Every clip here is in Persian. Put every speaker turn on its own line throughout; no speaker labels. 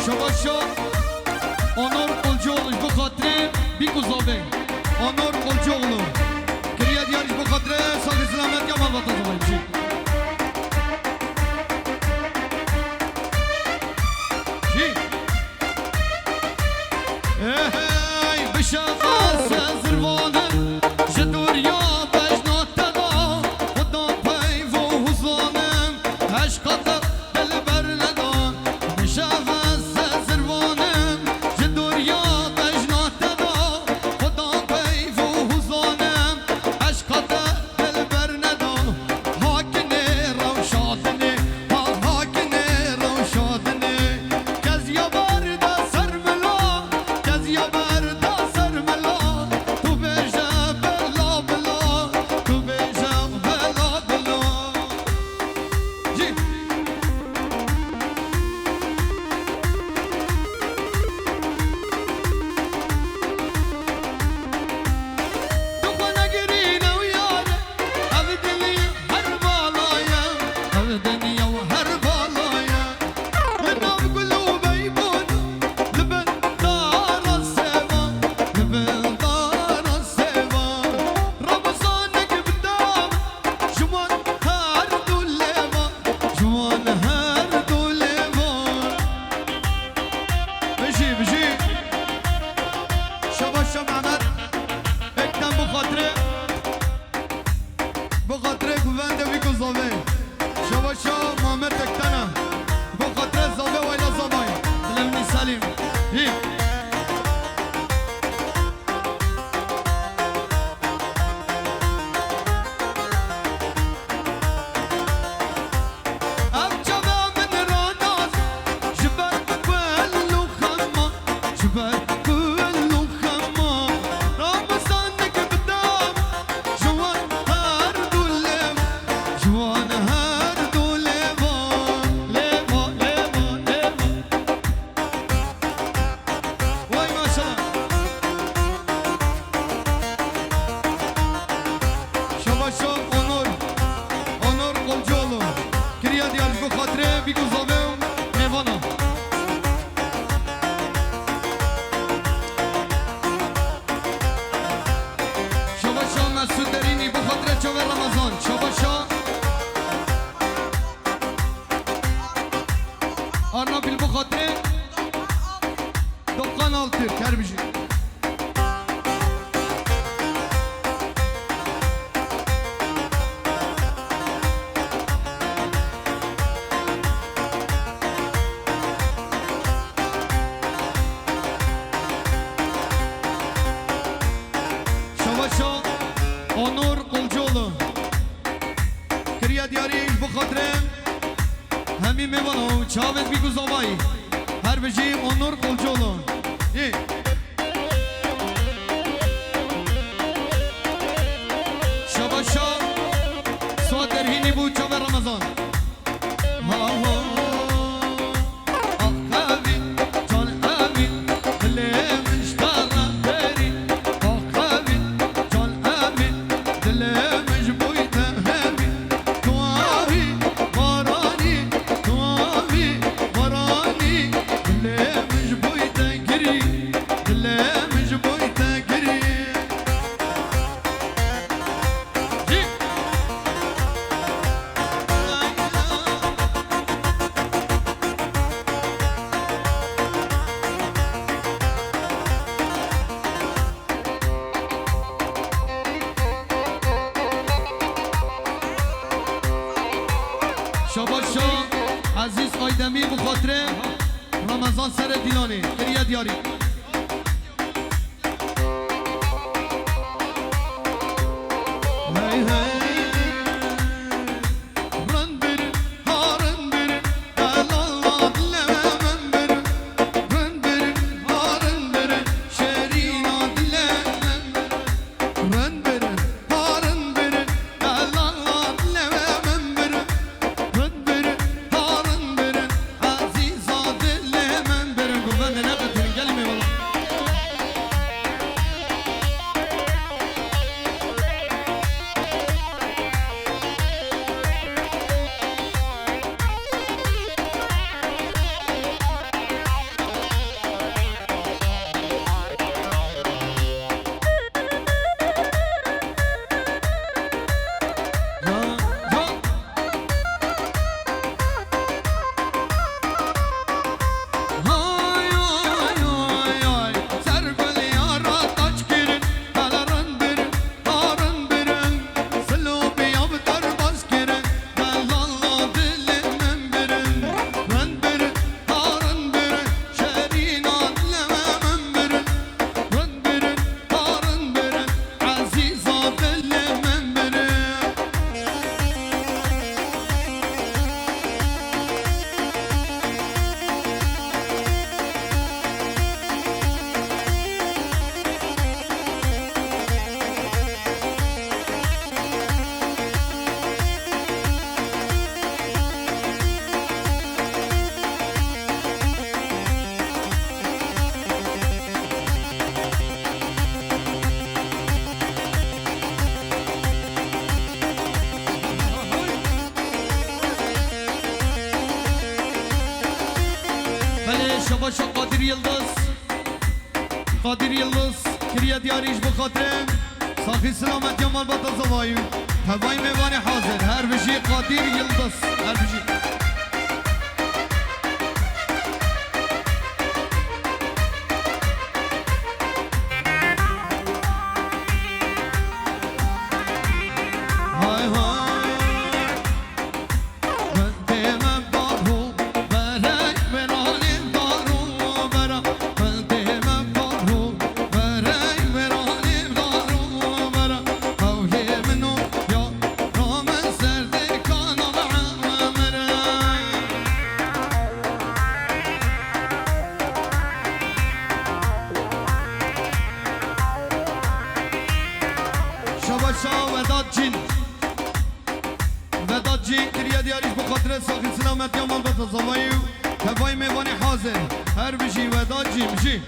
شباشا آنور قلجوغلش بخاطره بیگوزابه آنور قلجوغلو کریه دیارش بخاطره ساق سلامت یا مالباتا زبایی بشی چی؟ ای بشغل سزروانه جدوریا بجناته دا خدا پیف و حضانم عشقات دل بر ندان بشغل سزروانه جدوریا بجناته دا خدا پیف و حضانم عشقات دل بر ندان حاکنه روشادنه حاکنه روشادنه کز یا برده سرملا کز یا برده سرملا تو بجه بلا بلا تو بجه بلا بلا جی تو نگرینه و یاره او دنیا هر بالایا او دنیا و هر بالایا لنام قلوبی بود لبن دار السما لبن دار السما رمضانك بدام جوان هر دولما جوان هر دولما بجي بجي شباشا محمد اكتم بخاطره گوونده ویکو زاوه شباشا محمد اکتنه بخاطره زاوه ویلا زاوه دلمنی سلیم هی ام جبه من راناز جبه كل خما جبه كل خما رمضانك بدام جوان هر دولم جوان هر دولما لما لما لما وای ماشاءالله شباشا onur قلجولو كريا ديالش بخاطره بيگوزاوه و میوانا شباشا مسعود درینی بخاطره چوه رمضان شباشا آرنابیل بخاطره دکان altır کربیجی شباشا onur قلجولو كريا دياريش بخاطره همین میوانو چاوت بیگوزاوایی هر بجی onur قلجولو ای شباشا سواد درهینی بود چاوه رمضان ها ها شباشا عزیز آیدمی بخاطره رمضان سر دیلانه کریه دیاری هی هی رن بر هارن بر دلال دلمن بر رن بر هارن بر شیرین دلمن رن بر هارن بر دلال دلمن بر رن بر هارن بر عزیز دلمن بر گفتن نقد کلمه باشا قادر یلدز قادر یلدز کریه دیاریش بخاطر صافی سلامت یا مال باتا زوایو هوای میوان حاضر هر بشی قادر یلدز هر بشی وداد جین کریه دیاریش بخاطر ساخی سلامت یا مال بطا زوایو هوای میوانی حاضر هر بشی وداد جین بشی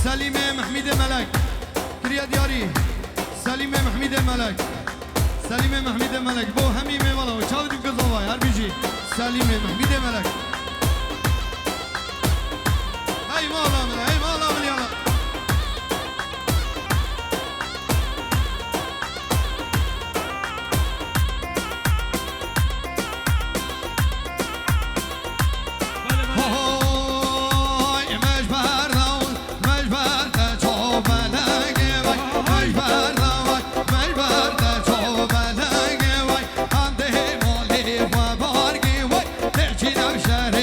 سلیم محمید ملک کریه دیاری سلیم محمید ملک سلیم محمید ملک بو همی میوالا و چاو دیم کزاوای هر بیجی سلیم محمید ملک ای مولا من ای مولا من یالا
شهر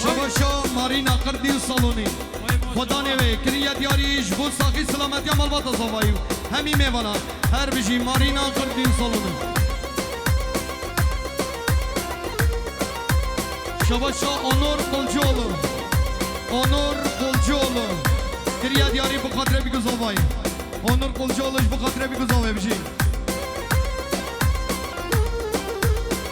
شباشا مارینا قردی و سالونی خدا نوی کریه دیاریش بود ساقی سلامتی عمال با تزاوایو همی میوانا هر بجی مارینا قردی و سالونی شباشا آنور قلجولو آنور قلجولو کریه دیاری بخاطره بگذاوای آنور قلجولوش بخاطره بگذاوای بجی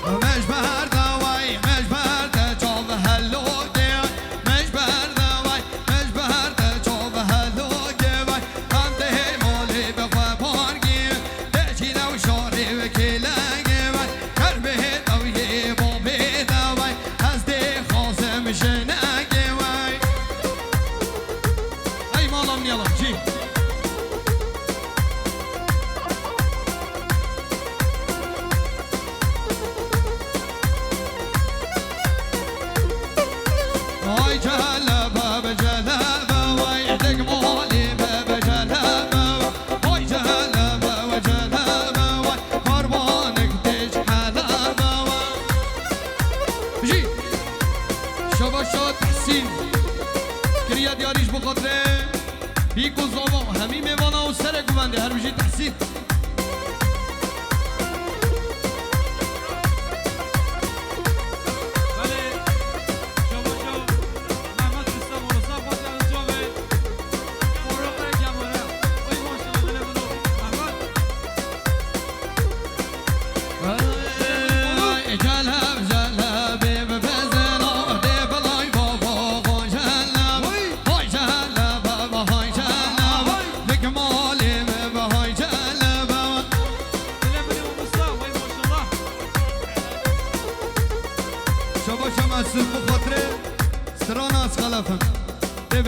مجبر دوای مجبر ده جاو هلو ده مجبر دوای مجبر ده جاو هلو گوای هم ده مالی بخوا بارگی ده چیده و شاری و کله گوای کربه دوی بابی دوای از ده خاسم شنه گوای ای مالام نیالام چی؟ بیکو زاوا همی میوانا و سر گونده هر بجی تحسین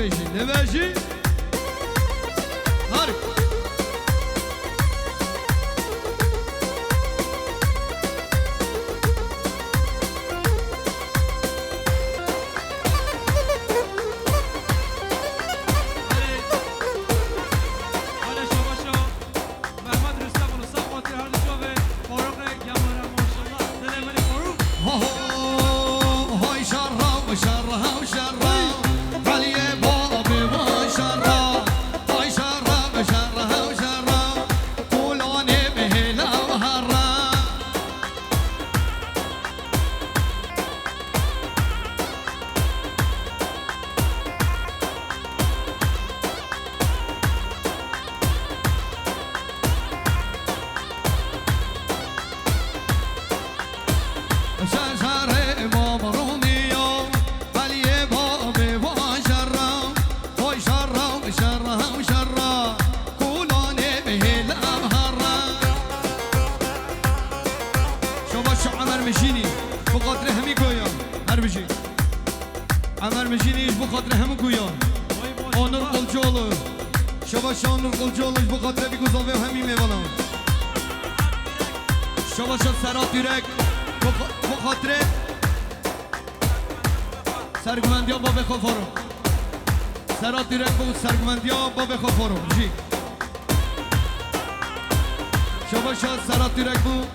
Deveji Harika عمر مجینیش بخاطر همه گویان آنور قلجولو شباش آنور قلجولوش بخاطر بگذاوه و همین میوانم شباش سرات دیرک بخاطر سرگمندی ها با بخوفارو سرات دیرک بود سرگمندی ها با بخوفارو جی شباش سرات دیرک بود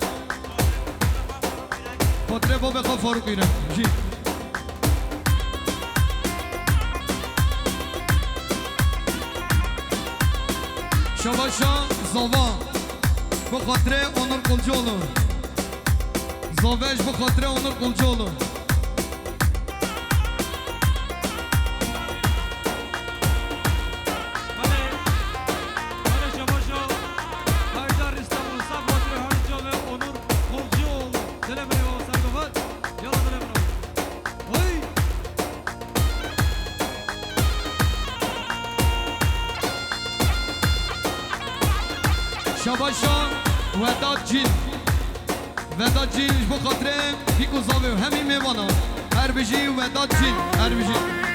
خاطر با بخوفارو دیرک جی شباشا زاوا بخاطر آنور قلجولو زاوش بخاطر آنور قلجولو شباشان وداد جین بخاطر بیکو زاوه و همین میوانا هر بجی وداد جین هر بجی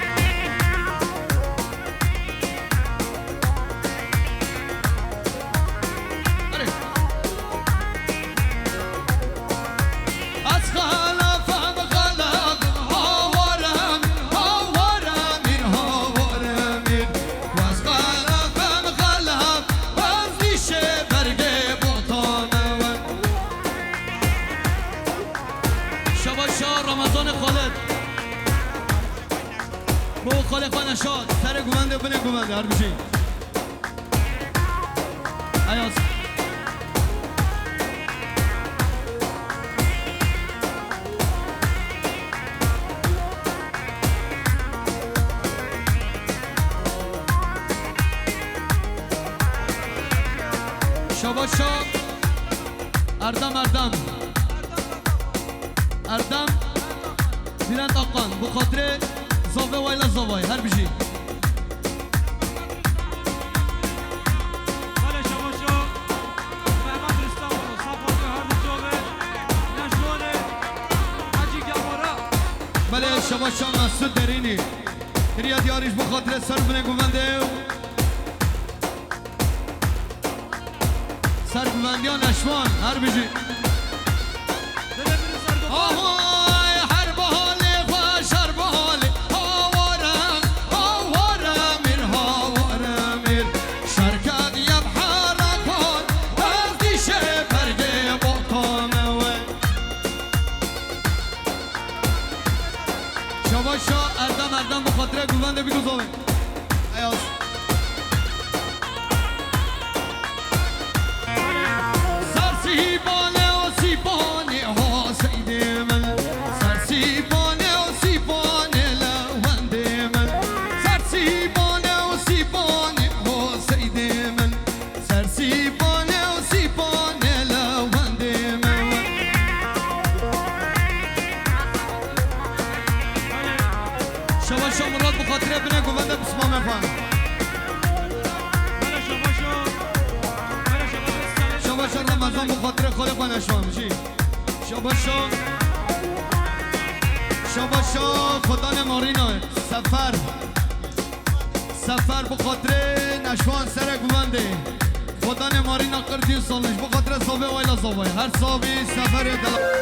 بو خالق و نشاد سر گوونده بنه گوونده هر بشی ایاز شاباشا اردم اردم اردم دیرند آقان بو خاطر زاوه وایلا زاوای هر بشی بله شاباشا مسعود درینی کریا دیاریش بو خاطر سر بنه گوونده سر گووندیان اشوان هر بشی آهای هر بحاله خوش هر بحاله هاورم هاورم میر هاورم میر شرکت یم حرکان از دیشه برگه بطانه و شباشا اردم اردم بخاطره گوونده بگو زاوه ایاز سیبانه و سیبانه ها سید من سر سیبانه و سیبانه لوند من سر سیبانه و سیبانه ها سید من سر سیبانه و سیبانه لوند من شباشا مراد بخاطره بنه گوونده بسمام افهم شاباشا رمضان بخاطر خالق و نشان میشی شاباشا شاباشا خدان مارینا سفر بخاطر نشوان سر گوونده خدان مارینا قردی سالش بخاطر صابه وایلا صابه هر صابی سفر دل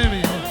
شوی